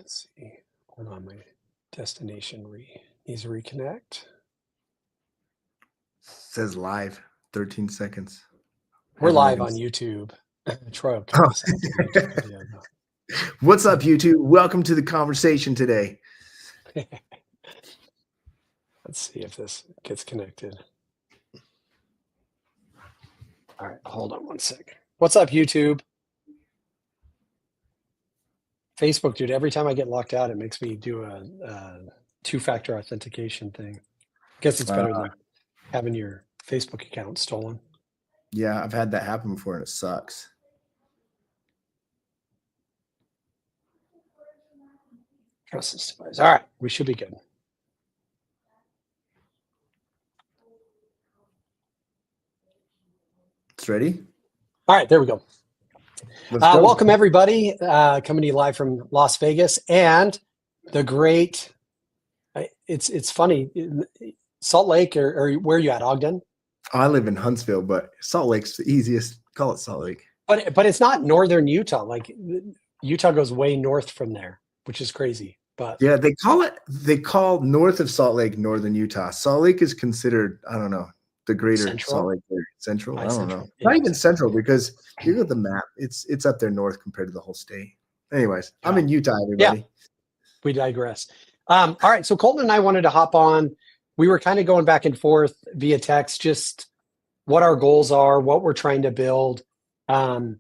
Let's see. Hold on, my destination needs to reconnect. Says live, 13 seconds. We're live on YouTube. Troy will cut this out. The YouTube video, What's up, YouTube? Welcome to the conversation today. Let's see if this gets connected. All right, hold on one sec. What's up, YouTube? Facebook, dude, every time I get locked out, it makes me do a two-factor authentication thing. I guess it's better than having your Facebook account stolen. Yeah, I've had that happen before, and it sucks. Trust this device. All right, we should be good. It's ready? All right, there we go. Welcome, everybody. Coming to you live from Las Vegas and the great, it's funny, Salt Lake, or where are you at, Ogden? I live in Huntsville, but Salt Lake's the easiest. Call it Salt Lake. But it's not northern Utah. Like Utah goes way north from there, which is crazy. But yeah, they call north of Salt Lake northern Utah. Salt Lake is considered, I don't know, the greater Central? Salt Lake area. Central? I don't Central. know. Not even central, because you look at the map, it's up there north compared to the whole state. Anyways, yeah. I'm in Utah, everybody. Yeah, we digress. All right, so Colton and I wanted to hop on. We were kind of going back and forth via text, just what our goals are, what we're trying to build. We've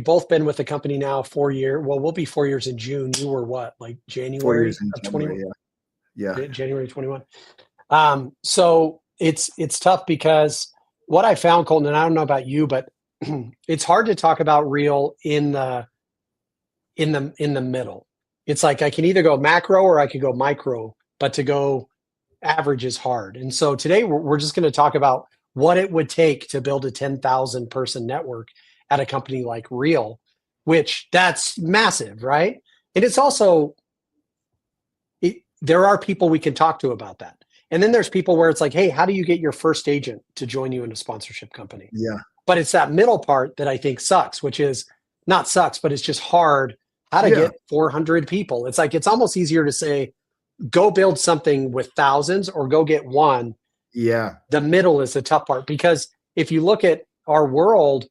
both been with the company now 4 years. Well, we'll be 4 years in June. You were what, like January 4 years of 21? Yeah. January 21. So it's tough because what I found, Colton, and I don't know about you, but it's hard to talk about real in the middle. It's like I can either go macro or I could go micro, but to go average is hard. And so today we're just going to talk about what it would take to build a 10,000 person network at a company like Real, which that's massive, right? And it's also, there are people we can talk to about that. And then there's people where it's like, hey, how do you get your first agent to join you in a sponsorship company? Yeah. But it's that middle part that I think sucks, which is not sucks, but it's just hard how to get 400 people. It's like, it's almost easier to say, go build something with thousands or go get one. Yeah. The middle is the tough part, because if you look at our world,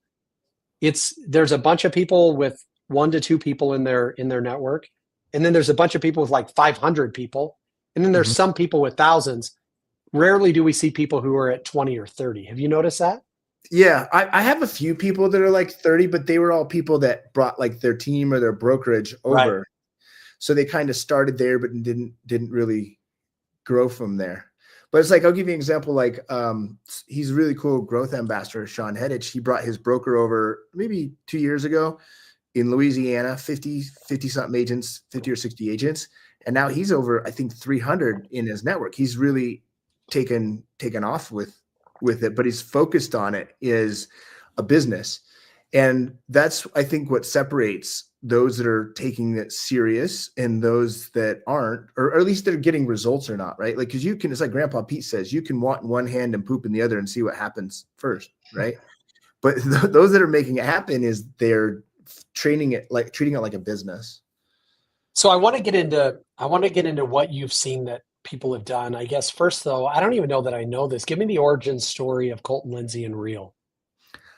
there's a bunch of people with 1 to 2 people in their network. And then there's a bunch of people with like 500 people. And then there's some people with thousands. Rarely do we see people who are at 20 or 30. Have you noticed that? Yeah, I have a few people that are like 30, but they were all people that brought like their team or their brokerage over. Right. So they kind of started there, but didn't really grow from there. But it's like, I'll give you an example. Like, he's a really cool growth ambassador, Sean Hedich. He brought his broker over maybe 2 years ago in Louisiana, 50 something agents, 50 or 60 agents. And now he's over, I think, 300 in his network. He's really taken off with it, but he's focused on it is a business. And that's, I think, what separates those that are taking it serious and those that aren't, or at least they're getting results or not, right? Like, because it's like Grandpa Pete says, you can want in one hand and poop in the other and see what happens first, right? But those that are making it happen is they're treating it like a business. So I want to get into what you've seen that people have done. I guess first, though, I don't even know that I know this. Give me the origin story of Colton Lindsay and Real.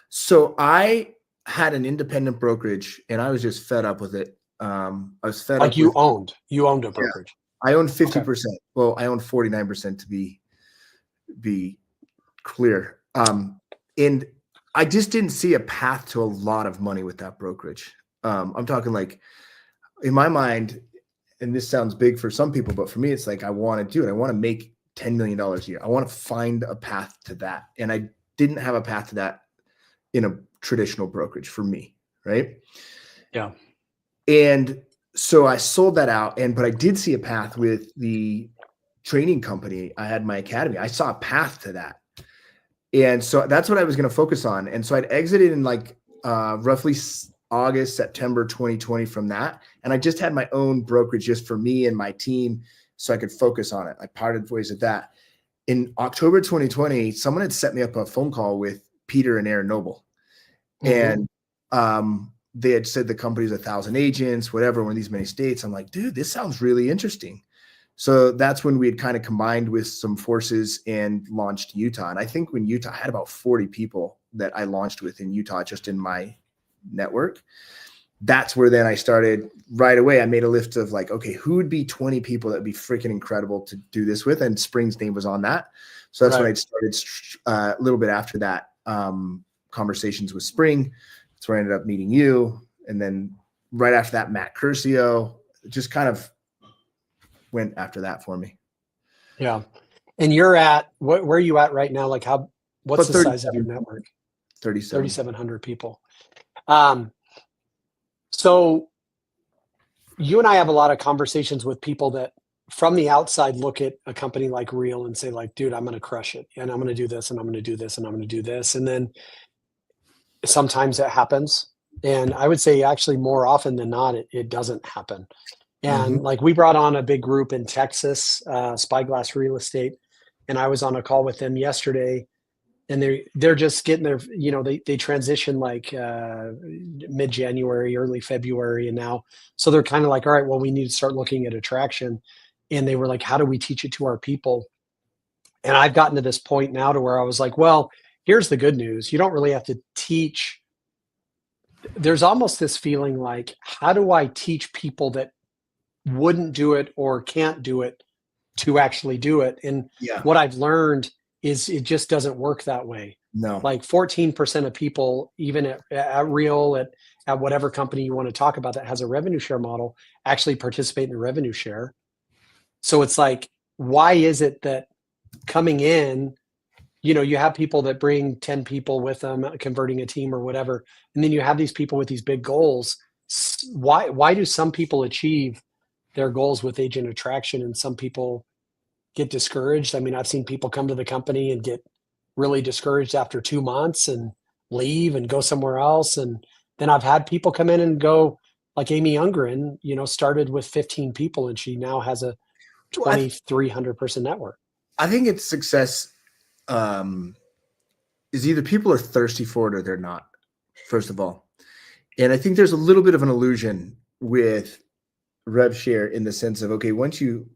So I had an independent brokerage and I was just fed up with it. I was fed up. Like you owned a brokerage. Yeah, I owned 50%. Okay. Well, I owned 49% to be clear. And I just didn't see a path to a lot of money with that brokerage. I'm talking like, in my mind, and this sounds big for some people, but for me, it's like, I want to do it. I want to make $10 million a year. I want to find a path to that. And I didn't have a path to that in a traditional brokerage for me. Right. Yeah. And so I sold that out. But I did see a path with the training company. I had my academy. I saw a path to that. And so that's what I was going to focus on. And so I'd exited in like roughly August, September 2020 from that. And I just had my own brokerage just for me and my team so I could focus on it. I parted ways with that. In October 2020, someone had set me up a phone call with Peter and Aaron Noble. And they had said the company's 1,000 agents, whatever, one of these many states. I'm like, dude, this sounds really interesting. So that's when we had kind of combined with some forces and launched Utah. And I think when Utah, I had about 40 people that I launched with in Utah, just in my network. That's where then I started right away. I made a list of like, okay, who would be 20 people that would be freaking incredible to do this with? And Spring's name was on that. So that's when I started a little bit after that, conversations with Spring. That's where I ended up meeting you. And then right after that, Matt Curcio, just kind of went after that for me. Yeah. And you're at, where are you at right now? Like what's the size of your network? 3,700 people. So you and I have a lot of conversations with people that from the outside look at a company like Real and say like, dude, I'm going to crush it. And I'm going to do this and I'm going to do this and I'm going to do this. And then sometimes it happens. And I would say actually more often than not, it doesn't happen. And like we brought on a big group in Texas, Spyglass Real Estate, and I was on a call with them yesterday, and they're just getting their, they transition like mid-January, early February, and now, so they're kind of like, all right, well, we need to start looking at attraction. And they were like, how do we teach it to our people? And I've gotten to this point now to where I was like, well, here's the good news. You don't really have to teach. There's almost this feeling like, how do I teach people that wouldn't do it or can't do it to actually do it? And what I've learned is it just doesn't work that way. No. Like 14% of people, even at Real, at whatever company you want to talk about that has a revenue share model, actually participate in the revenue share. So it's like, why is it that coming in, you have people that bring 10 people with them, converting a team or whatever, and then you have these people with these big goals. Why do some people achieve their goals with agent attraction and some people get discouraged? I mean, I've seen people come to the company and get really discouraged after 2 months and leave and go somewhere else. And then I've had people come in and go, like Amy Ungren, started with 15 people and she now has a 2,300 person network. I think it's success is either people are thirsty for it or they're not, first of all. And I think there's a little bit of an illusion with rev share in the sense of, okay, once you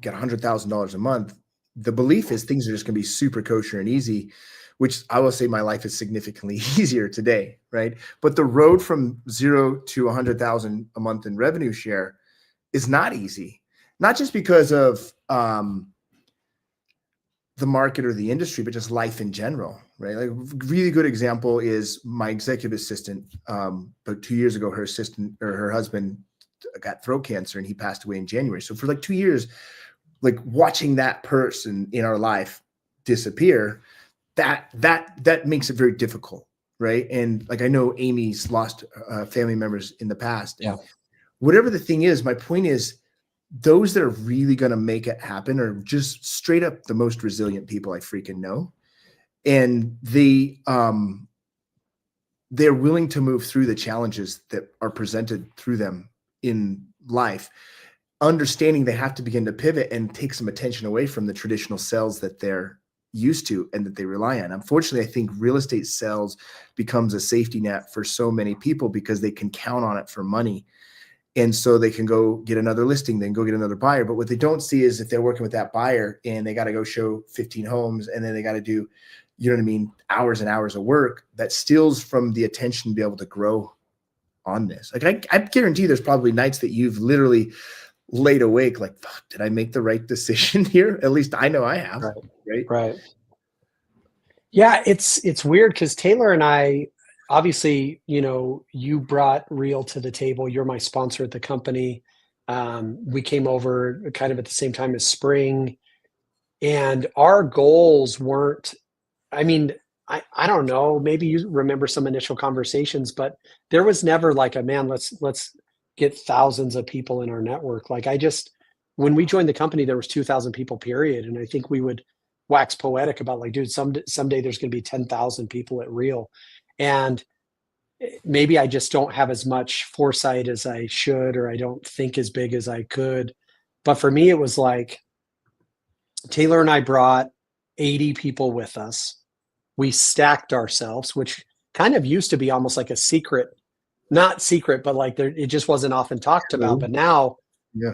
get $100,000 a month, the belief is things are just going to be super kosher and easy, which I will say my life is significantly easier today, right? But the road from 0 to 100,000 a month in revenue share is not easy, not just because of the market or the industry, but just life in general, right? Like a really good example is my executive assistant. But 2 years ago, her husband got throat cancer and he passed away in January. So for like 2 years, like watching that person in our life disappear, that makes it very difficult, right? And like I know Amy's lost family members in the past. Yeah. Whatever the thing is, my point is, those that are really going to make it happen are just straight up the most resilient people I freaking know. And they're willing to move through the challenges that are presented through them in life, understanding they have to begin to pivot and take some attention away from the traditional sales that they're used to and that they rely on. Unfortunately, I think real estate sales becomes a safety net for so many people because they can count on it for money. And so they can go get another listing, then go get another buyer. But what they don't see is if they're working with that buyer and they got to go show 15 homes and then they got to do, hours and hours of work, that steals from the attention to be able to grow on this. Like I guarantee there's probably nights that you've literally laid awake like, fuck, did I make the right decision here? At least I know I have. Right. Yeah, it's weird because Taylor and I, obviously, you brought Real to the table. You're my sponsor at the company. We came over kind of at the same time as Spring, and our goals weren't, I mean, I don't know, maybe you remember some initial conversations, but there was never like let's get thousands of people in our network. Like when we joined the company, there was 2,000 people, period. And I think we would wax poetic about like, dude, someday there's going to be 10,000 people at Real. And maybe I just don't have as much foresight as I should, or I don't think as big as I could. But for me, it was like Taylor and I brought 80 people with us. We stacked ourselves, which kind of used to be almost like a secret not secret, but like there, it just wasn't often talked about. True. But now,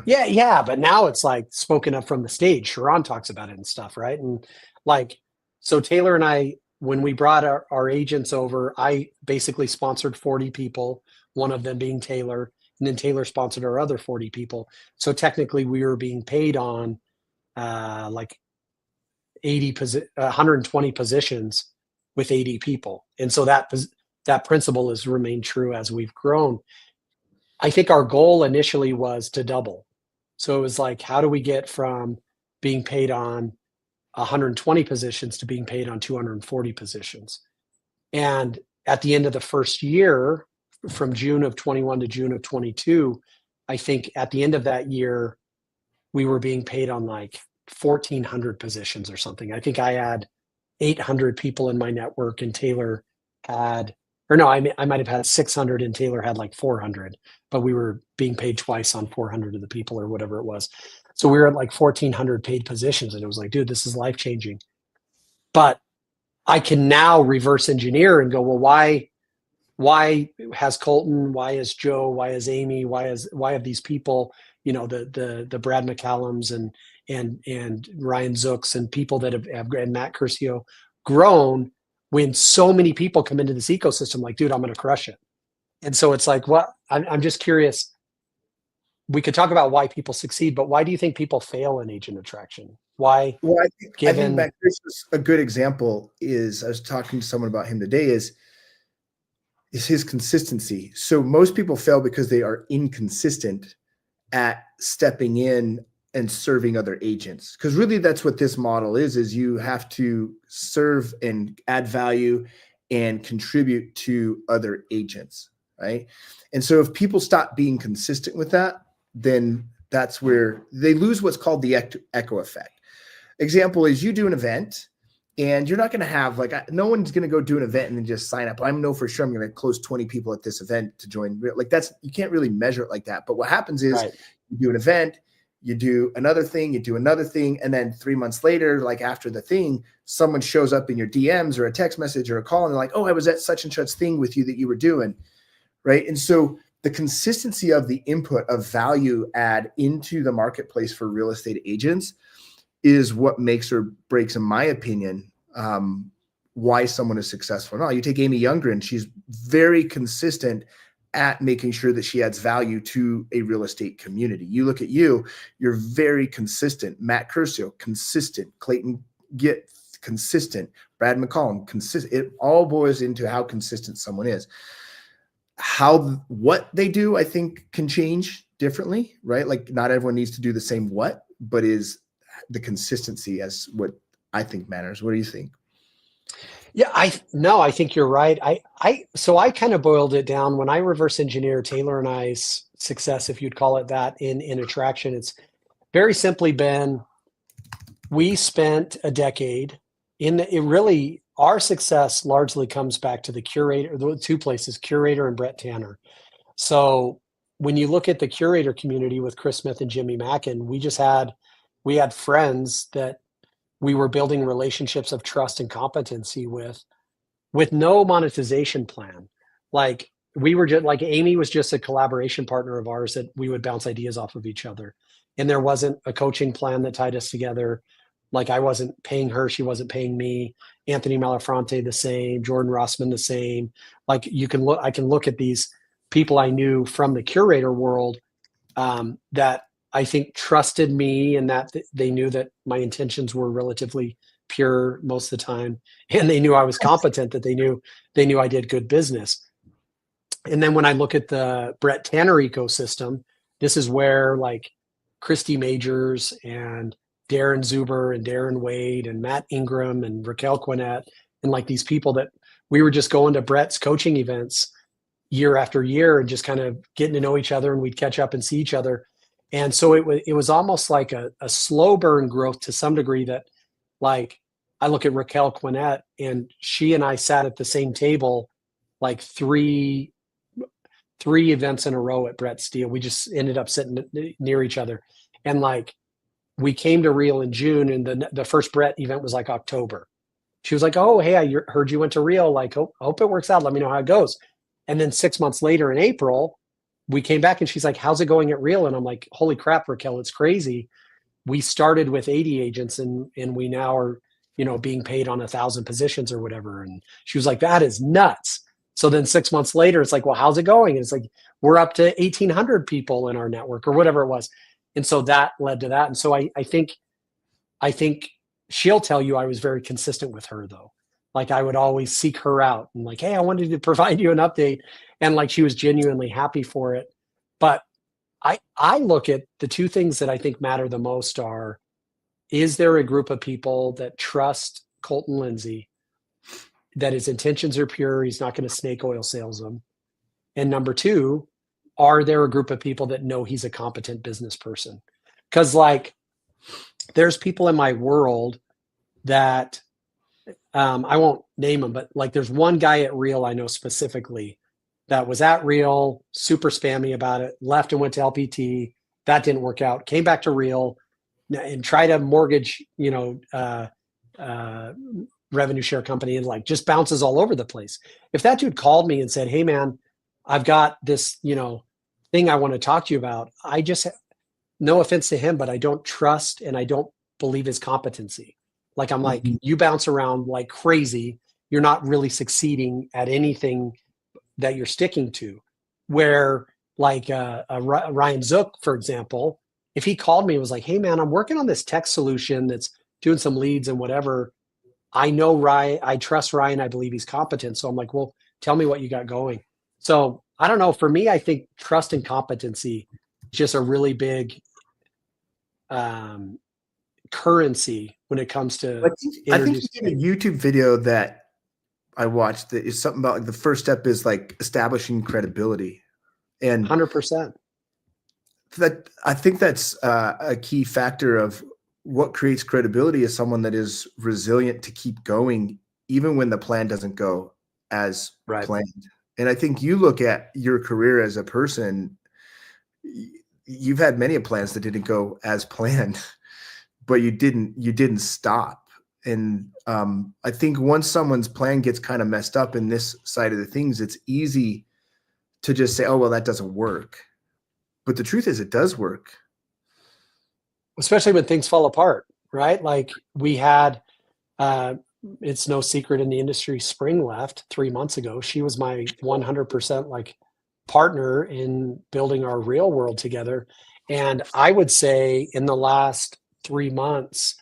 Yeah. yeah, but now it's like spoken up from the stage. Sharon talks about it and stuff, right? And like, so Taylor and I, when we brought our agents over, I basically sponsored 40 people, one of them being Taylor, and then Taylor sponsored our other 40 people. So technically, we were being paid on like 120 positions with 80 people, and so that principle has remained true as we've grown. I think our goal initially was to double. So it was like, how do we get from being paid on 120 positions to being paid on 240 positions? And at the end of the first year, from June of 21 to June of 22, I think at the end of that year, we were being paid on like 1,400 positions or something. I think I had 800 people in my network, and Taylor had, or no, I might have had 600 and Taylor had like 400, but we were being paid twice on 400 of the people or whatever it was. So we were at like 1,400 paid positions, and it was like, dude, this is life changing. But I can now reverse engineer and go, well, why has Colton, why is Joe, why is Amy, why have these people, the Brad McCallums and Ryan Zooks and people that have and Matt Curcio grown, when so many people come into this ecosystem, like, dude, I'm going to crush it. And so it's like, what I'm just curious. We could talk about why people succeed, but why do you think people fail in agent attraction? Why? Well, I think Given Matt Chris is a good example. Is I was talking to someone about him today. Is his consistency. So most people fail because they are inconsistent at stepping in and serving other agents. Because really that's what this model is you have to serve and add value and contribute to other agents, right? And so if people stop being consistent with that, then that's where they lose what's called the echo effect. Example is you do an event, and you're not going to have no one's going to go do an event and then just sign up. I know for sure I'm going to close 20 people at this event to join. Like you can't really measure it like that. But what happens is you do an event, you do another thing, and then 3 months later, like after the thing, someone shows up in your DMs or a text message or a call, and they're like, oh, I was at such and such thing with you that you were doing, right? And so the consistency of the input of value add into the marketplace for real estate agents is what makes or breaks, in my opinion, why someone is successful. Now, you take Amy Youngren, she's very consistent at making sure that she adds value to a real estate community. You look at you're very consistent. Matt Curcio, consistent. Clayton Gitt, consistent. Brad McCallum, consistent. It all boils into how consistent someone is. What they do, I think, can change differently, right? Like not everyone needs to do the same what, but is the consistency as what I think matters. What do you think? Yeah, I think you're right. So I kind of boiled it down when I reverse engineer Taylor and I's success, if you'd call it that, in attraction. It's very simply been, we spent a decade our success largely comes back to the curator, the two places, Curator and Brett Tanner. So when you look at the Curator community with Chris Smith and Jimmy Mackin, we had friends that we were building relationships of trust and competency with no monetization plan. Like we were just like, Amy was just a collaboration partner of ours that we would bounce ideas off of each other. And there wasn't a coaching plan that tied us together. Like I wasn't paying her, she wasn't paying me. Anthony Malafronte the same, Jordan Rossman the same. Like I can look at these people I knew from the Curator world that I think trusted me, and that they knew that my intentions were relatively pure most of the time, and they knew I was competent, that they knew I did good business. And then when I look at the Brett Tanner ecosystem, this is where like Christy Majors and Darren Zuber and Darren Wade and Matt Ingram and Raquel Quinnett and like these people that we were just going to Brett's coaching events year after year and just kind of getting to know each other, and we'd catch up and see each other. And so it was almost like a slow burn growth to some degree, that like I look at Raquel Quinnett, and she and I sat at the same table like three events in a row at Brett's deal. We just ended up sitting near each other. And like we came to Real in June, and the first Brett event was like October. She was like, oh, hey, I heard you went to Real. Like, hope it works out. Let me know how it goes. And then 6 months later in April, we came back and she's like, how's it going at Real? And I'm like, holy crap, Raquel, it's crazy. We started with 80 agents and we now are, being paid on 1,000 positions or whatever. And she was like, that is nuts. So then 6 months later, it's like, well, how's it going? And it's like, we're up to 1,800 people in our network or whatever it was. And so that led to that. And so I think she'll tell you I was very consistent with her though. Like I would always seek her out and like, hey, I wanted to provide you an update. And like she was genuinely happy for it. But I look at the two things that I think matter the most are, is there a group of people that trust Colton Lindsay, that his intentions are pure, he's not going to snake oil sales them? And number two, are there a group of people that know he's a competent business person? Because like there's people in my world that I won't name them, but like there's one guy at Real I know specifically that was at Real, super spammy about it, left and went to LPT. That didn't work out. Came back to Real and tried a mortgage, revenue share company, and like just bounces all over the place. If that dude called me and said, hey man, I've got this, thing I want to talk to you about, I just, no offense to him, but I don't trust and I don't believe his competency. Like I'm like, you bounce around like crazy. You're not really succeeding at anything that you're sticking to. Where like Ryan Zook, for example, if he called me and was like, hey man, I'm working on this tech solution that's doing some leads and whatever. I know Ryan, I trust Ryan. I believe he's competent. So I'm like, well, tell me what you got going. So I don't know. For me, I think trust and competency is just a really big currency when it comes to. I think you did a YouTube video that I watched that is something about like the first step is like establishing credibility, and 100%. That I think that's a key factor of what creates credibility is someone that is resilient to keep going even when the plan doesn't go as planned. And I think you look at your career as a person, you've had many plans that didn't go as planned, but you didn't stop. And I think once someone's plan gets kind of messed up in this side of the things, it's easy to just say, oh, well, that doesn't work. But the truth is it does work. Especially when things fall apart, right? Like we had, it's no secret in the industry, Spring left 3 months ago. She was my 100% like partner in building our Real world together. And I would say in the last 3 months,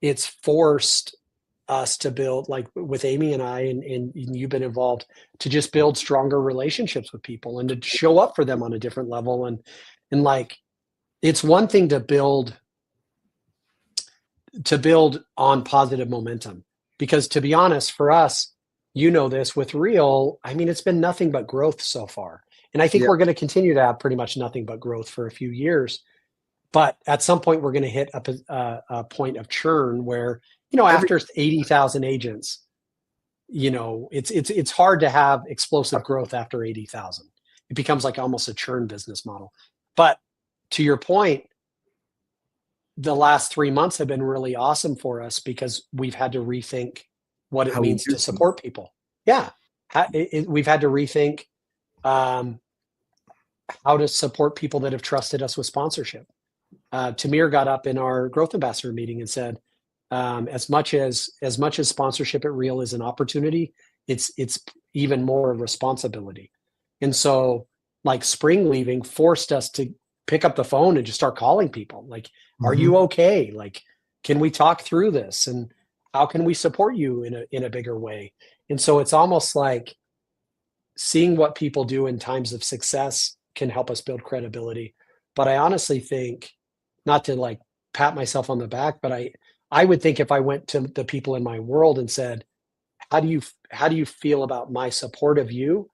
it's forced us to build, like with Amy and I, and you've been involved, to just build stronger relationships with people and to show up for them on a different level. And like, it's one thing to build on positive momentum, because to be honest, for us, this with Real, I mean, it's been nothing but growth so far. And I think we're going to continue to have pretty much nothing but growth for a few years. But at some point, we're going to hit a point of churn where, after 80,000 agents, it's hard to have explosive growth after 80,000. It becomes like almost a churn business model. But to your point, the last 3 months have been really awesome for us because we've had to rethink what it means to support people. Yeah. We've had to rethink how to support people that have trusted us with sponsorship. Tamir got up in our growth ambassador meeting and said, as much as sponsorship at Real is an opportunity, it's even more a responsibility. And so like Spring leaving forced us to pick up the phone and just start calling people. Like, are you okay? Like, can we talk through this? And how can we support you in a bigger way? And so it's almost like seeing what people do in times of success can help us build credibility. But I honestly think, not to like pat myself on the back, but I would think if I went to the people in my world and said, how do you feel about my support of you?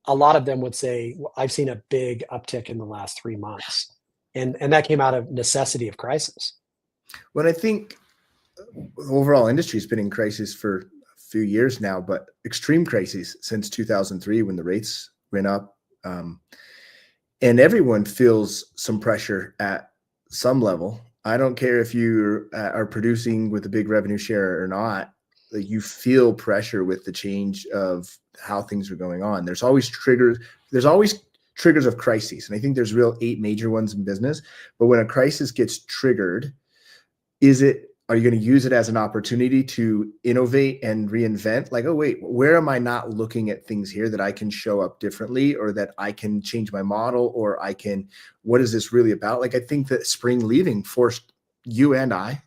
A lot of them would say, I've seen a big uptick in the last 3 months. And that came out of necessity of crisis. Well, I think the overall industry has been in crisis for a few years now, but extreme crisis since 2003 when the rates went up. And everyone feels some pressure at some level. I don't care if you are producing with a big revenue share or not. like you feel pressure with the change of how things are going on. There's always triggers. There's always triggers of crises. And I think there's real 8 major ones in business. But when a crisis gets triggered, are you going to use it as an opportunity to innovate and reinvent? Like, oh, wait, where am I not looking at things here that I can show up differently, or that I can change my model, or what is this really about? Like, I think that spring leaving forced you and a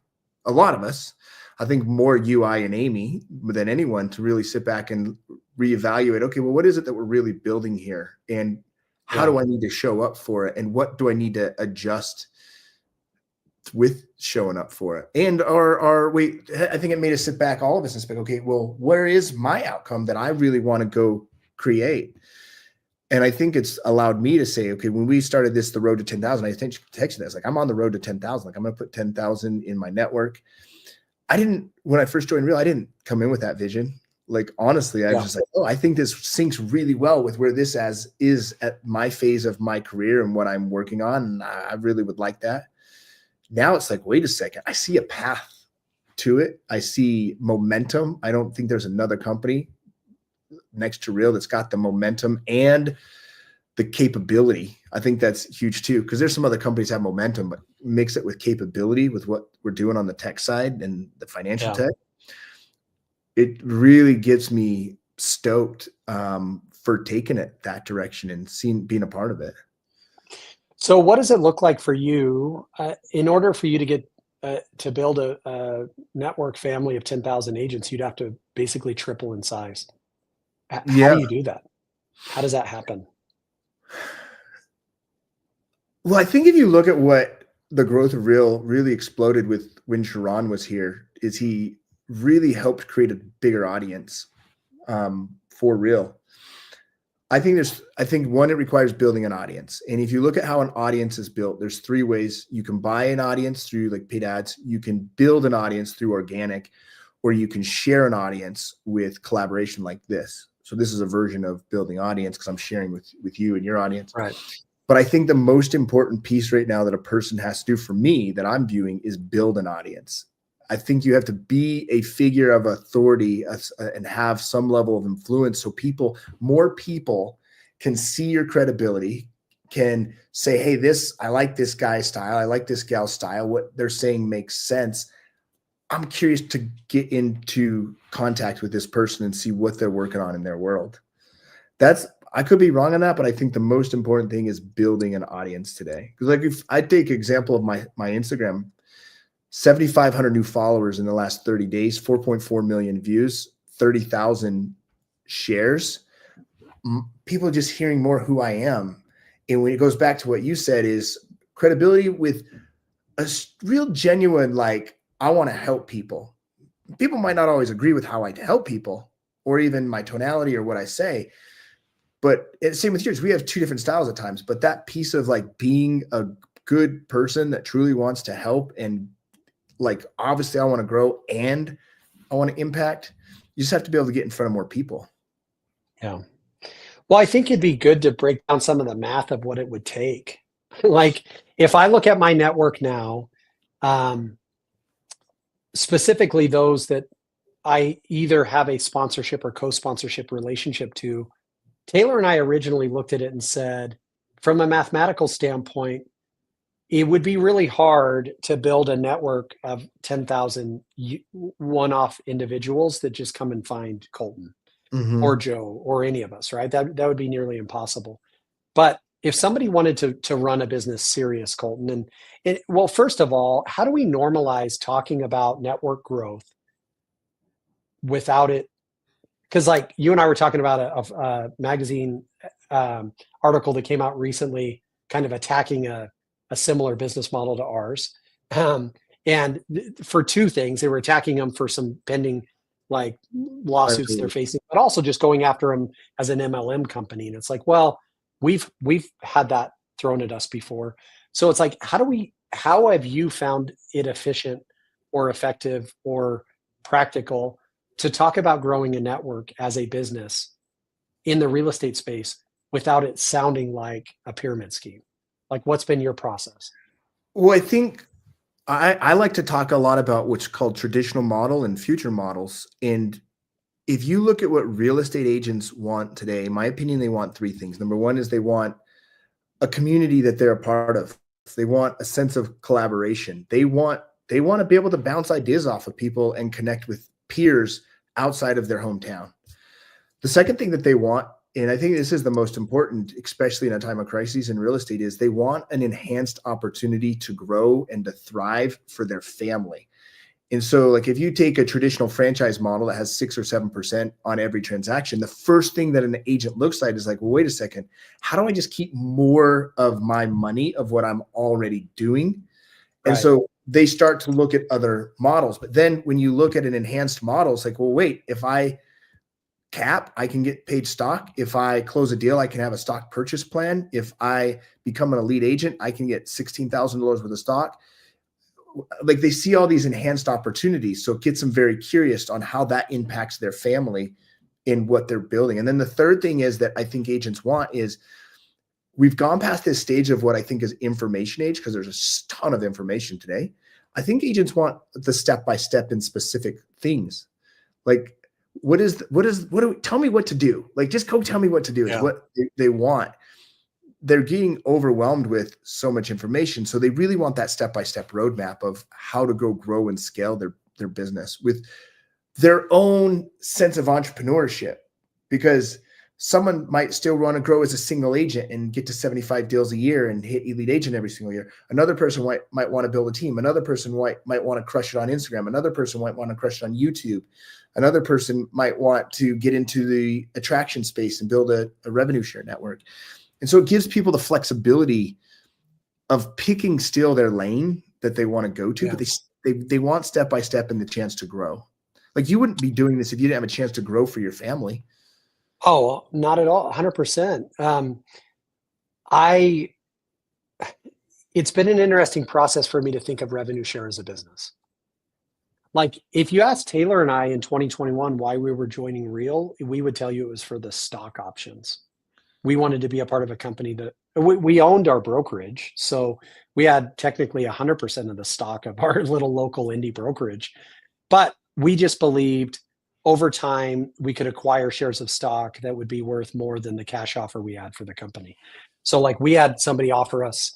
lot of us, I think more you, I, and Amy than anyone, to really sit back and reevaluate, okay, well, what is it that we're really building here? And how do I need to show up for it? And what do I need to adjust with showing up for it? And I think it made us sit back, all of us, and say, okay, well, where is my outcome that I really want to go create? And I think it's allowed me to say, okay, when we started the road to 10,000, I texted this, like, I'm on the road to 10,000. Like, I'm going to put 10,000 in my network. When I first joined Real, I didn't come in with that vision. Like, honestly, I was just like, oh, I think this syncs really well with where this is at my phase of my career and what I'm working on. And I really would like that. Now it's like, wait a second, I see a path to it. I see momentum. I don't think there's another company next to Real that's got the momentum and the capability. I think that's huge too, because there's some other companies that have momentum, but mix it with capability with what we're doing on the tech side and the financial tech. It really gets me stoked for taking it that direction and being a part of it. So what does it look like for you in order for you to get to build a network family of 10,000 agents? You'd have to basically triple in size. How do you do that? How does that happen? Well, I think if you look at what the growth of Real really exploded with when Sharon was here, is he really helped create a bigger audience for Real. I think one, it requires building an audience. And if you look at how an audience is built, there's 3 ways. You can buy an audience through like paid ads. You can build an audience through organic, or you can share an audience with collaboration like this. So this is a version of building audience because I'm sharing with you and your audience. Right. But I think the most important piece right now that a person has to do, for me, that I'm viewing, is build an audience. I think you have to be a figure of authority and have some level of influence, so more people can see your credibility, can say, hey, I like this guy's style, I like this gal's style, what they're saying makes sense. I'm curious to get into contact with this person and see what they're working on in their world. I could be wrong on that, but I think the most important thing is building an audience today. Because like, if I take example of my Instagram, 7,500 new followers in the last 30 days, 4.4 million views, 30,000 shares. People are just hearing more who I am. And when it goes back to what you said, is credibility with a real genuine, like, I want to help people. People might not always agree with how I help people, or even my tonality or what I say. But same with yours. We have 2 different styles at times, but that piece of like being a good person that truly wants to help, and like, obviously I want to grow and I want to impact. You just have to be able to get in front of more people. Yeah. Well, I think it'd be good to break down some of the math of what it would take. Like, if I look at my network now, specifically those that I either have a sponsorship or co-sponsorship relationship to, Taylor and I originally looked at it and said, from a mathematical standpoint, it would be really hard to build a network of 10,000 one-off individuals that just come and find Colton or Joe or any of us, right? That would be nearly impossible. But if somebody wanted to run a business serious, Colton, well, first of all, how do we normalize talking about network growth without it? Because like you and I were talking about a magazine article that came out recently, kind of attacking a similar business model to ours. And for 2 things, they were attacking them for some pending like lawsuits they're facing, but also just going after them as an MLM company. And it's like, well, we've had that thrown at us before. So it's like, how have you found it efficient or effective or practical to talk about growing a network as a business in the real estate space without it sounding like a pyramid scheme? Like, what's been your process? Well, I think I like to talk a lot about what's called traditional model and future models. And if you look at what real estate agents want today, in my opinion, they want three things. Number one is they want a community that they're a part of. They want a sense of collaboration. They want to be able to bounce ideas off of people and connect with peers outside of their hometown. The second thing that they want, and I think this is the most important, especially in a time of crisis in real estate, is they want an enhanced opportunity to grow and to thrive for their family. And so, like, if you take a traditional franchise model that has 6 or 7% on every transaction, the first thing that an agent looks like is like, well, wait a second, how do I just keep more of my money of what I'm already doing? And so they start to look at other models. But then when you look at an enhanced model, it's like, well, wait, if I cap, I can get paid stock. If I close a deal, I can have a stock purchase plan. If I become an elite agent, I can get $16,000 worth of stock. Like, they see all these enhanced opportunities. So it gets them very curious on how that impacts their family in what they're building. And then the third thing is that I think agents want is, we've gone past this stage of what I think is information age, because there's a ton of information today. I think agents want the step-by-step in specific things. Like, tell me what to do. Like, just go tell me what to do is what they want. They're getting overwhelmed with so much information. So they really want that step-by-step roadmap of how to grow and scale their business with their own sense of entrepreneurship, because someone might still want to grow as a single agent and get to 75 deals a year and hit elite agent every single year. Another person might want to build a team. Another person might want to crush it on Instagram. Another person might want to crush it on YouTube. Another person might want to get into the attraction space and build a revenue share network. And so it gives people the flexibility of picking still their lane that they want to go to, but they want step-by-step and the chance to grow. Like, you wouldn't be doing this if you didn't have a chance to grow for your family. Oh, not at all. 100%. It's been an interesting process for me to think of revenue share as a business. Like, if you asked Taylor and I in 2021 why we were joining Real, we would tell you it was for the stock options. We wanted to be a part of a company that we owned our brokerage. So we had technically 100% of the stock of our little local indie brokerage, but we just believed over time we could acquire shares of stock that would be worth more than the cash offer we had for the company. So, like, we had somebody offer us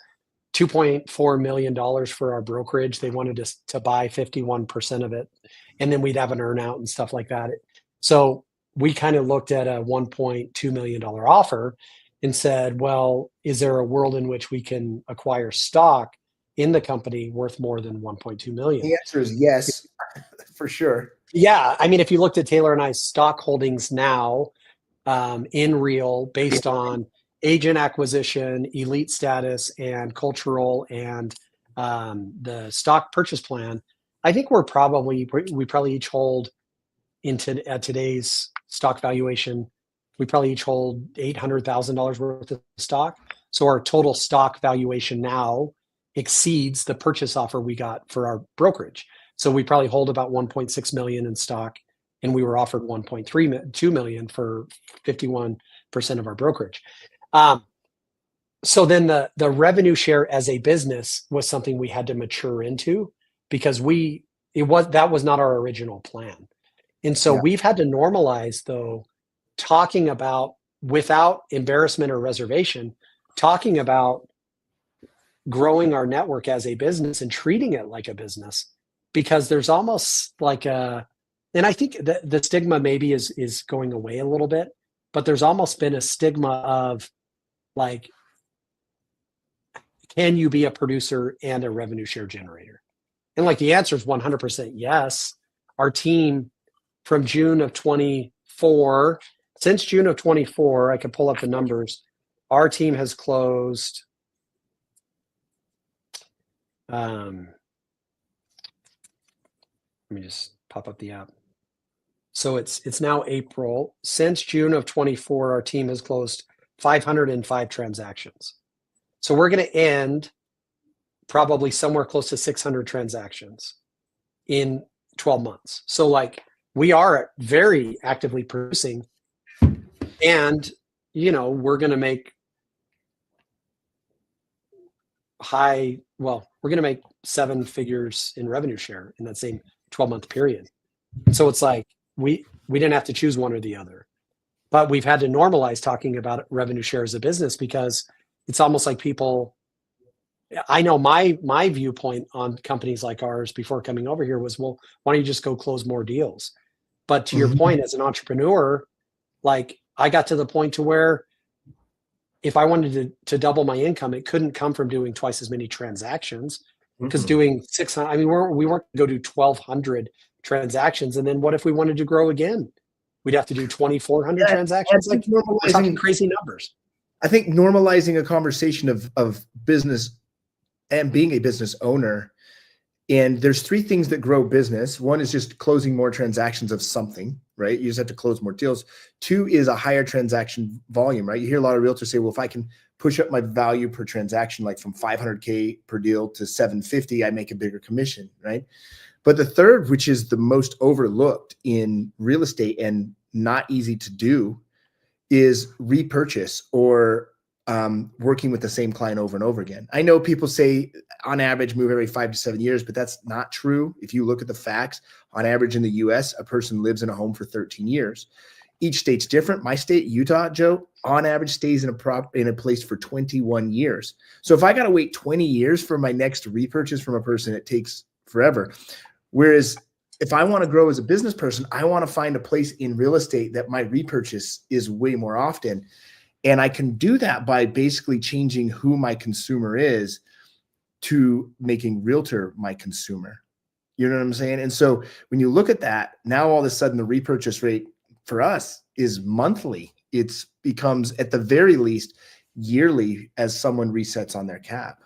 $2.4 million for our brokerage. They wanted us to buy 51% of it, and then we'd have an earnout and stuff like that. So we kind of looked at a $1.2 million offer and said, well, is there a world in which we can acquire stock in the company worth more than 1.2 million? The answer is yes, for sure. Yeah. I mean, if you looked at Taylor and I's stock holdings now in Real, based on agent acquisition, elite status, and cultural, and the stock purchase plan, I think we probably each hold at today's stock valuation, we probably each hold $800,000 worth of stock. So our total stock valuation now exceeds the purchase offer we got for our brokerage. So we probably hold about 1.6 million in stock, and we were offered 1.32 million for 51% of our brokerage. So then the revenue share as a business was something we had to mature into, because that was not our original plan. And so we've had to normalize, though, talking about, without embarrassment or reservation, talking about growing our network as a business and treating it like a business, because there's almost like and I think the stigma maybe is going away a little bit, but there's almost been a stigma of, like, can you be a producer and a revenue share generator? And, like, the answer is 100% yes. Our team from June of 24, since June of 24, I can pull up the numbers. Our team has closed, let me just pop up the app. So it's now April. Since June of 24, our team has closed 505 transactions. So we're going to end probably somewhere close to 600 transactions in 12 months. So, like, we are very actively producing, and, we're going to make high well, we're going to make 7 figures in revenue share in that same 12-month period. And so it's like, we didn't have to choose one or the other, but we've had to normalize talking about revenue share as a business, because it's almost like people, I know my viewpoint on companies like ours before coming over here was, well, why don't you just go close more deals? But to your point, as an entrepreneur, like, I got to the point to where if I wanted to double my income, it couldn't come from doing twice as many transactions, because doing 600, I mean, we weren't going to go do 1,200 transactions. And then what if we wanted to grow again? We'd have to do 2,400 transactions. Like, we're talking crazy numbers. I think normalizing a conversation of business and being a business owner. And there's 3 things that grow business. One is just closing more transactions of something, right? You just have to close more deals. 2 is a higher transaction volume, right? You hear a lot of realtors say, well, if I can push up my value per transaction, like from 500K per deal to 750, I make a bigger commission, right? But the third, which is the most overlooked in real estate and not easy to do, is repurchase, or working with the same client over and over again. I know people say on average move every 5 to 7 years, but that's not true. If you look at the facts, on average in the US, a person lives in a home for 13 years. Each state's different. My state, Utah, Joe, on average stays in a place for 21 years. So if I got to wait 20 years for my next repurchase from a person, it takes forever. Whereas if I want to grow as a business person, I want to find a place in real estate that my repurchase is way more often. And I can do that by basically changing who my consumer is to making realtor my consumer. You know what I'm saying? And so when you look at that, now all of a sudden the repurchase rate for us is monthly. It becomes at the very least yearly as someone resets on their cap.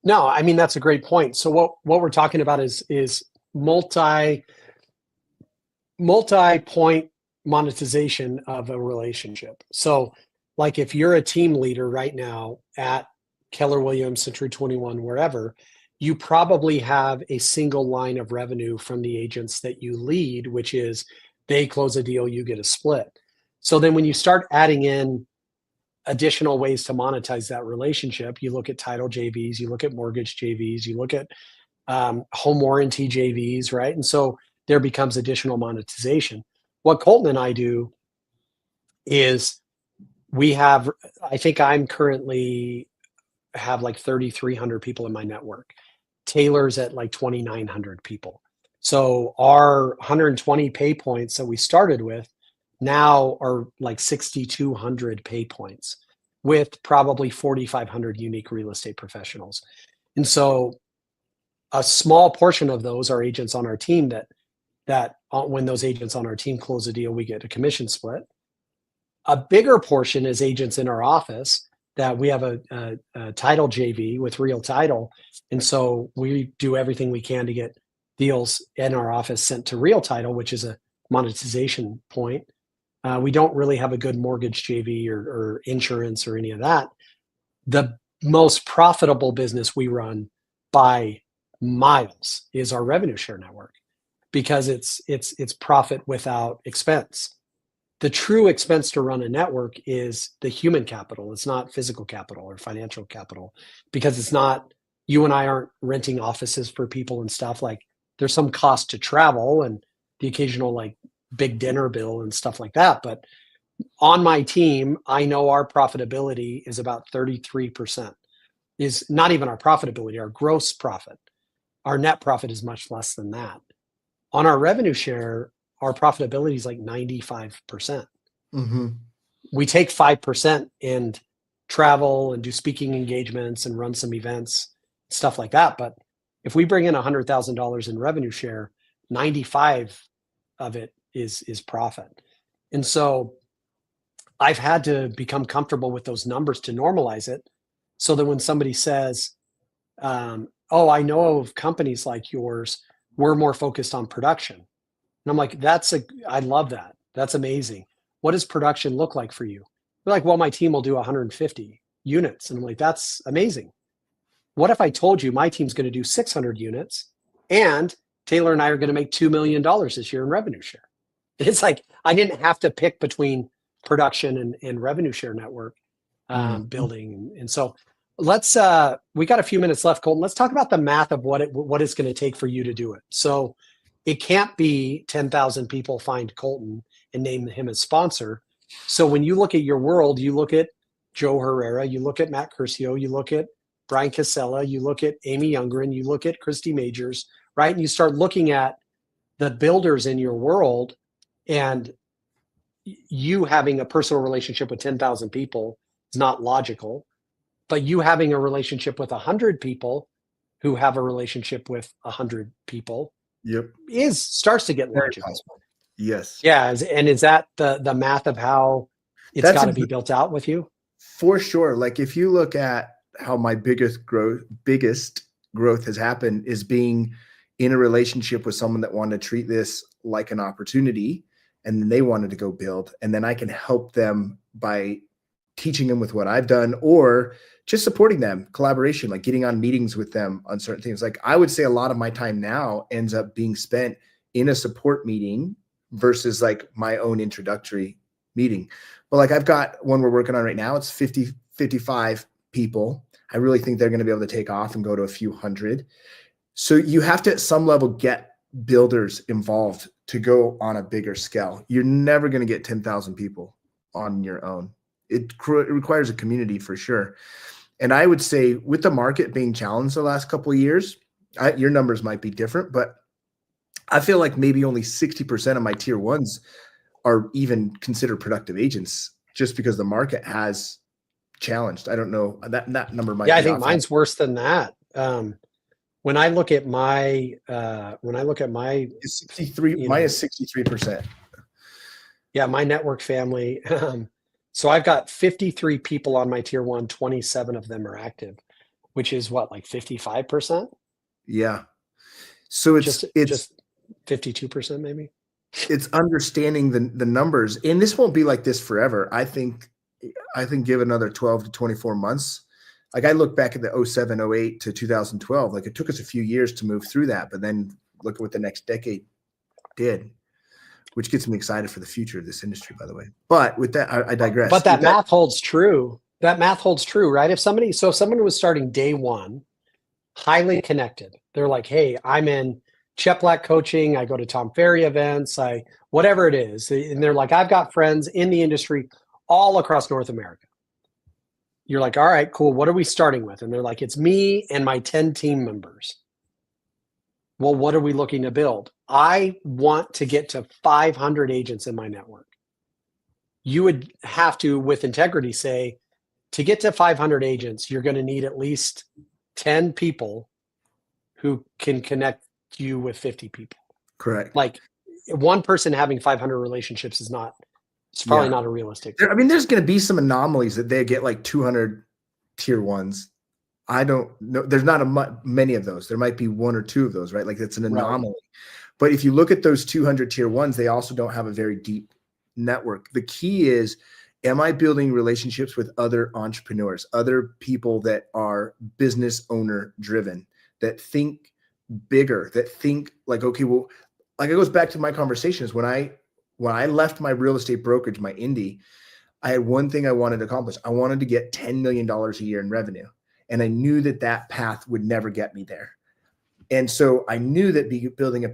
No, I mean, that's a great point. So what we're talking about is multi-point monetization of a relationship. So like, if you're a team leader right now at Keller Williams, Century 21, wherever, you probably have a single line of revenue from the agents that you lead, which is they close a deal, you get a split. So then when you start adding in additional ways to monetize that relationship, you look at title JVs, you look at mortgage JVs, you look at home warranty JVs, right? And so there becomes additional monetization. What Colton and I do is I think I'm currently have like 3,300 people in my network. Taylor's at like 2,900 people. So our 120 pay points that we started with now are like 6,200 pay points, with probably 4,500 unique real estate professionals. And so a small portion of those are agents on our team that when those agents on our team close a deal, we get a commission split. A bigger portion is agents in our office that we have a title JV with Real Title. And so we do everything we can to get deals in our office sent to Real Title, which is a monetization point. We don't really have a good mortgage JV or insurance or any of that. The most profitable business we run by miles is our revenue share network, because it's profit without expense. The true expense to run a network is the human capital. It's not physical capital or financial capital, because it's not, you and I aren't renting offices for people and stuff. Like, there's some cost to travel and the occasional like big dinner bill and stuff like that. But on my team, I know our profitability is about 33%. Is not even our profitability, our gross profit. Our net profit is much less than that. On our revenue share, our profitability is like 95%. Mm-hmm. We take 5% and travel and do speaking engagements and run some events, stuff like that. But if we bring in $100,000 in revenue share, 95 of it is profit. And so I've had to become comfortable with those numbers to normalize it, so that when somebody says, oh, I know of companies like yours, we're more focused on production. And I'm like, I love that. That's amazing. What does production look like for you? They're like, well, my team will do 150 units. And I'm like, that's amazing. What if I told you my team's going to do 600 units and Taylor and I are going to make $2 million this year in revenue share? It's like, I didn't have to pick between production and revenue share network building. And so let's we got a few minutes left, Colton. Let's talk about the math of what it's going to take for you to do it. So it can't be 10,000 people find Colton and name him as sponsor. So when you look at your world, you look at Joe Herrera, you look at Matt Curcio, you look at Brian Casella, you look at Amy Youngren, you look at Christy Majors, right? And you start looking at the builders in your world, and you having a personal relationship with 10,000 people is not logical, but you having a relationship with 100 people who have a relationship with 100 people Yep. starts to get Very logical. possible. Yes. Yeah. And is that the math of how it's got to be built out with you? For sure. Like if you look at how my biggest growth has happened is being in a relationship with someone that wanted to treat this like an opportunity, and then they wanted to go build, and then I can help them by teaching them with what I've done, or just supporting them, collaboration, like getting on meetings with them on certain things. Like I would say a lot of my time now ends up being spent in a support meeting versus like my own introductory meeting. But like I've got one we're working on right now. It's 55 people. I really think they're going to be able to take off and go to a few hundred. So you have to at some level get builders involved to go on a bigger scale. You're never going to get 10,000 people on your own. It requires a community for sure. And I would say with the market being challenged the last couple of years, your numbers might be different, but I feel like maybe only 60% of my tier ones are even considered productive agents just because the market has challenged. I don't know, that number might be I think off. mine's worse than that. When I look at my It's 63, mine is 63%. Yeah, my network family. So I've got 53 people on my tier one, 27 of them are active, which is what, like 55%? Yeah. So it's just 52% maybe. It's understanding the numbers, and this won't be like this forever. I think give another 12 to 24 months. Like I look back at the 07, 08 to 2012, like it took us a few years to move through that, but then look at what the next decade did, which gets me excited for the future of this industry, by the way. But with that, I digress. But that math holds true. That math holds true, right? If someone was starting day one, highly connected, they're like, hey, I'm in Chet Black coaching, I go to Tom Ferry events, whatever it is. And they're like, I've got friends in the industry all across North America. You're like, all right, cool. What are we starting with? And they're like, it's me and my 10 team members. Well, what are we looking to build? I want to get to 500 agents in my network. You would have to, with integrity, say, to get to 500 agents, you're going to need at least 10 people who can connect you with 50 people. Correct. Like one person having 500 relationships is probably not a realistic. I mean, there's going to be some anomalies that they get like 200 tier ones. I don't know. There's not many of those. There might be one or two of those, right? Like it's an anomaly. Right. But if you look at those 200 tier ones, they also don't have a very deep network. The key is, am I building relationships with other entrepreneurs, other people that are business owner driven, that think bigger, that think like, okay, well, like it goes back to my conversations. When I left my real estate brokerage, my indie, I had one thing I wanted to accomplish. I wanted to get $10 million a year in revenue. And I knew that path would never get me there. And so I knew that building a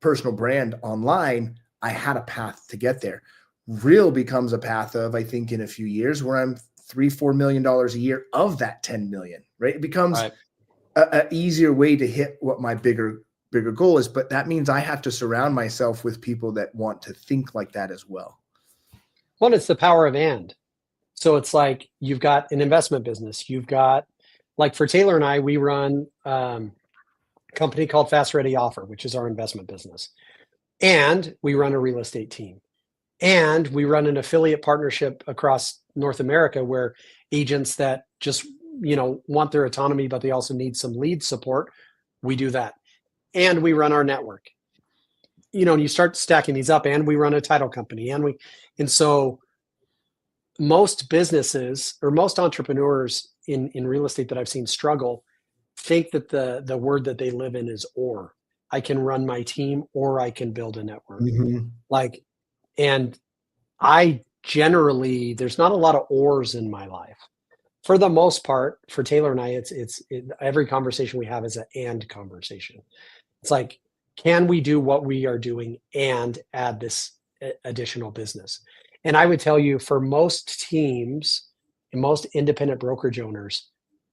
personal brand online, I had a path to get there. Real becomes a path of, I think in a few years where I'm $3-4 million a year of that 10 million, right? It becomes an easier way to hit what my bigger goal is. But that means I have to surround myself with people that want to think like that as well. Well, it's the power of and. So it's like, you've got an investment business. You've got, like for Taylor and I, we run a company called Fast Ready Offer, which is our investment business. And we run a real estate team. And we run an affiliate partnership across North America where agents that just, want their autonomy, but they also need some lead support. We do that. And we run our network. And you start stacking these up, and we run a title company. And so most businesses or most entrepreneurs in real estate that I've seen struggle think that the word that they live in is or. I can run my team or I can build a network. Mm-hmm. And I generally, there's not a lot of ors in my life. for the most part, for Taylor and I, every conversation we have is an and conversation. It's like, can we do what we are doing and add this additional business? And I would tell you, for most teams and most independent brokerage owners,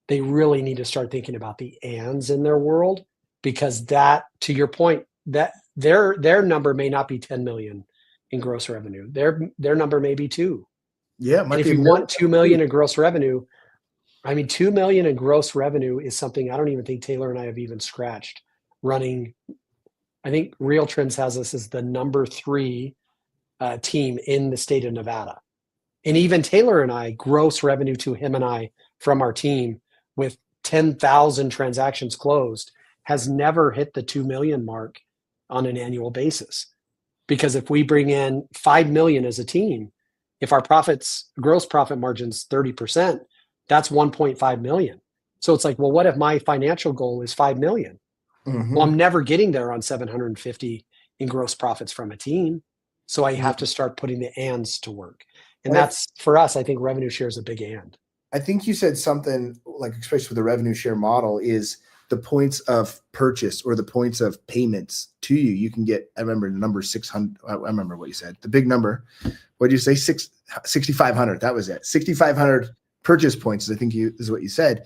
they really need to start thinking about the ands in their world, because that, to your point, that their number may not be 10 million in gross revenue. Their number may be 2. Yeah, it And might if be you want 2 million in gross revenue, I mean, 2 million in gross revenue is something I don't even think Taylor and I have even scratched running. I think Real Trends has us as the number 3 team in the state of Nevada. And even Taylor and I, gross revenue to him and I from our team with 10,000 transactions closed, has never hit the 2 million mark on an annual basis. Because if we bring in 5 million as a team, if our gross profit margin's 30%, that's 1.5 million. So it's like, well, what if my financial goal is 5 million? Mm-hmm. Well, I'm never getting there on 750 in gross profits from a team. So I have to start putting the ands to work. And that's, for us, I think revenue share is a big and. I think you said something like, especially with the revenue share model, is the points of purchase or the points of payments to you. You can get, I remember the number 600. I remember what you said, the big number. What did you say? 6,500. That was it. 6,500 purchase points, I think is what you said.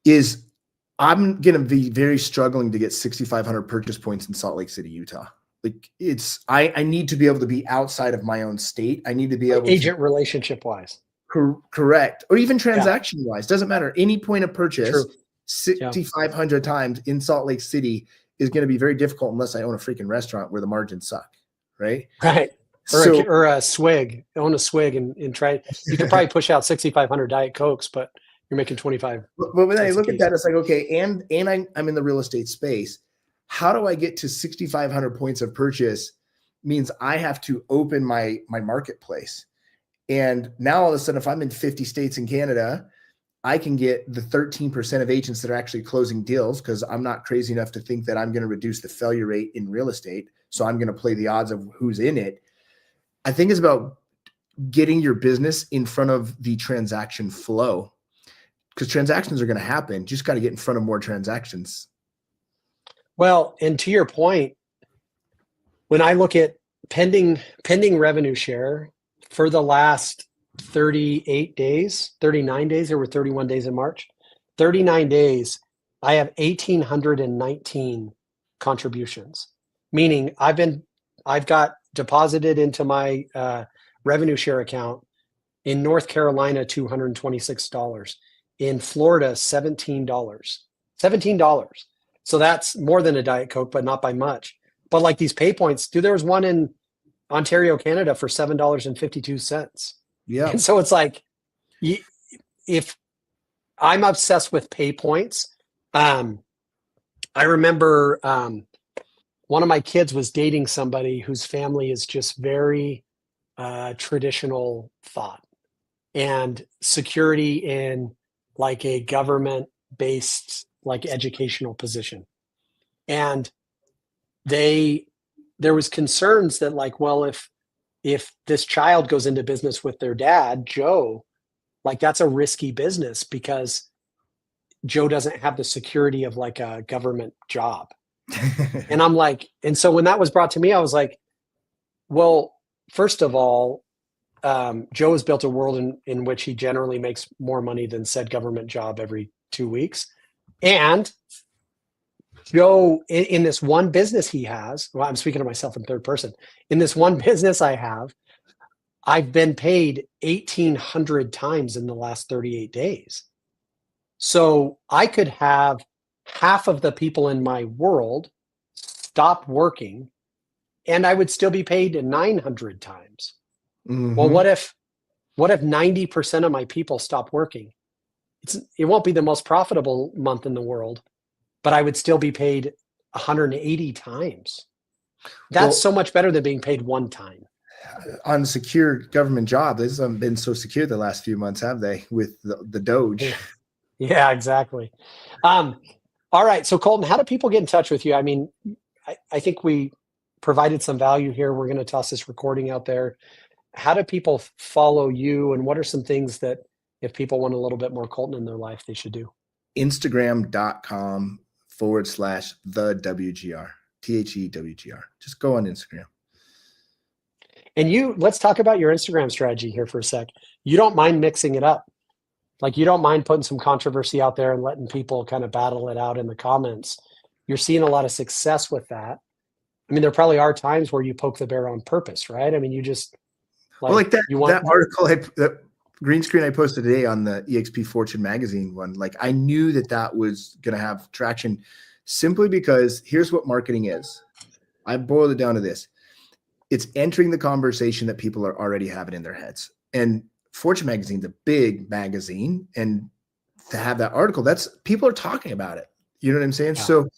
Is I'm going to be very struggling to get 6,500 purchase points in Salt Lake City, Utah. Like I need to be able to be outside of my own state. I need to be able agent relationship wise. Correct. Or even transaction wise, doesn't matter. Any point of purchase, True. 6,500 times in Salt Lake City is going to be very difficult unless I own a freaking restaurant where the margins suck. Right. Right. Or a swig, own a swig and try. You can probably push out 6,500 Diet Cokes, but you're making 25. But when I look at that, it's like, okay, and I'm in the real estate space. How do I get to 6,500 points of purchase? Means I have to open my marketplace. And now all of a sudden, if I'm in 50 states in Canada, I can get the 13% of agents that are actually closing deals, because I'm not crazy enough to think that I'm going to reduce the failure rate in real estate. So I'm going to play the odds of who's in it. I think it's about getting your business in front of the transaction flow, because transactions are going to happen. You just got to get in front of more transactions. Well, and to your point, when I look at pending revenue share for the last 38 days, 39 days, there were 31 days in March, 39 days, I have 1,819 contributions, meaning I've got deposited into my revenue share account in North Carolina, $226, in Florida, $17. So that's more than a Diet Coke, but not by much. But like these pay points, there was one in Ontario, Canada for $7.52. Yeah. And so it's like, if I'm obsessed with pay points, I remember one of my kids was dating somebody whose family is just very traditional thought and security in like a government-based like educational position. And there was concerns that like, well, if this child goes into business with their dad, Joe, like that's a risky business because Joe doesn't have the security of like a government job. And I'm like, and so when that was brought to me, I was like, well, first of all, Joe has built a world in which he generally makes more money than said government job every 2 weeks. And Joe, in this one business he has, well, I'm speaking to myself in third person. In this one business I have, I've been paid 1,800 times in the last 38 days. So I could have half of the people in my world stop working and I would still be paid 900 times. Mm-hmm. Well, what if 90% of my people stop working? It won't be the most profitable month in the world, but I would still be paid 180 times. That's so much better than being paid one time. On secure government job, this hasn't been so secure the last few months, have they, with the Doge? Yeah, exactly. All right. So Colton, how do people get in touch with you? I mean, I think we provided some value here. We're going to toss this recording out there. How do people follow you, and what are some things that if people want a little bit more Colton in their life, they should do? Instagram.com/the THEWGR. Just go on Instagram. And let's talk about your Instagram strategy here for a sec. You don't mind mixing it up. Like, you don't mind putting some controversy out there and letting people kind of battle it out in the comments. You're seeing a lot of success with that. I mean, there probably are times where you poke the bear on purpose, right? I mean, you just like that article, that green screen I posted today on the EXP Fortune magazine one. Like, I knew that was going to have traction simply because here's what marketing is. I boiled it down to this. It's entering the conversation that people are already having in their heads. And Fortune magazine's a big magazine, and to have that article, people are talking about it. You know what I'm saying? Yeah. So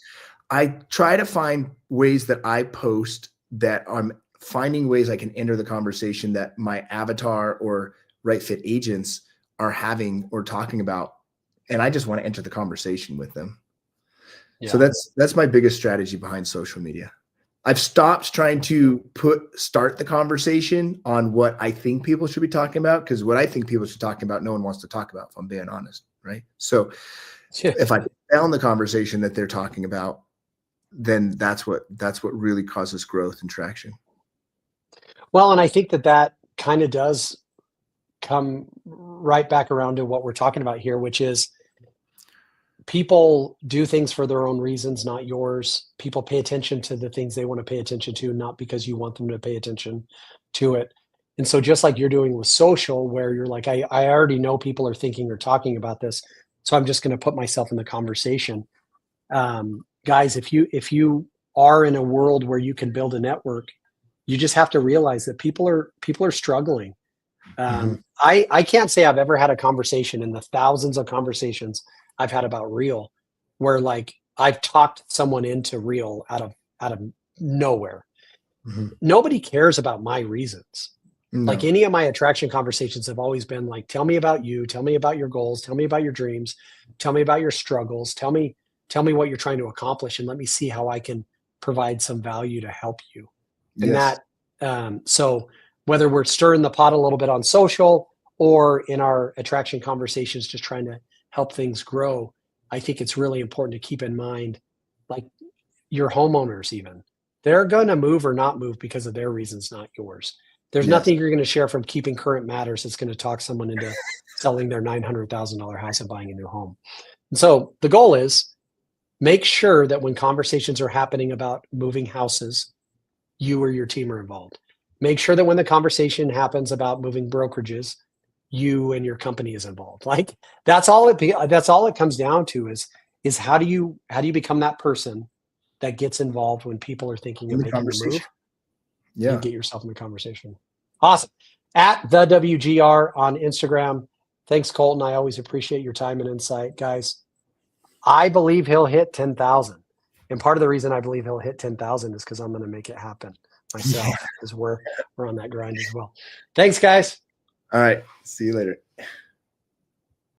I try to find ways that I post that I'm finding ways I can enter the conversation that my avatar or right fit agents are having or talking about. And I just want to enter the conversation with them. Yeah. So that's my biggest strategy behind social media. I've stopped trying to start the conversation on what I think people should be talking about, because what I think people should be talking about, no one wants to talk about, if I'm being honest, right? So if I found the conversation that they're talking about, then that's what really causes growth and traction. Well, and I think that kind of does come right back around to what we're talking about here, which is people do things for their own reasons, not yours. People pay attention to the things they want to pay attention to, not because you want them to pay attention to it. And so just like you're doing with social, where you're like, I already know people are thinking or talking about this, so I'm just going to put myself in the conversation. Guys, if you are in a world where you can build a network, you just have to realize that people are struggling. I can't say I've ever had a conversation in the thousands of conversations I've had about Real where like I've talked someone into Real out of nowhere. Nobody cares about my reasons. No. Like, any of my attraction conversations have always been like, tell me about you, tell me about your goals, tell me about your dreams, tell me about your struggles, tell me what you're trying to accomplish, and let me see how I can provide some value to help you. And yes. So whether we're stirring the pot a little bit on social or in our attraction conversations, just trying to help things grow, I think it's really important to keep in mind, like, your homeowners, even, they're going to move or not move because of their reasons, not yours. There's nothing you're going to share from Keeping Current Matters that's going to talk someone into selling their $900,000 house and buying a new home. And so the goal is, make sure that when conversations are happening about moving houses, you or your team are involved. Make sure that when the conversation happens about moving brokerages, you and your company is involved. Like, that's all it comes down to is how do you become that person that gets involved when people are thinking of making a move? Yeah. And get yourself in the conversation. Awesome. At the WGR on Instagram. Thanks, Colton. I always appreciate your time and insight, guys. I believe he'll hit 10,000. And part of the reason I believe he'll hit 10,000 is because I'm going to make it happen myself, because we're on that grind as well. Thanks, guys. All right. See you later.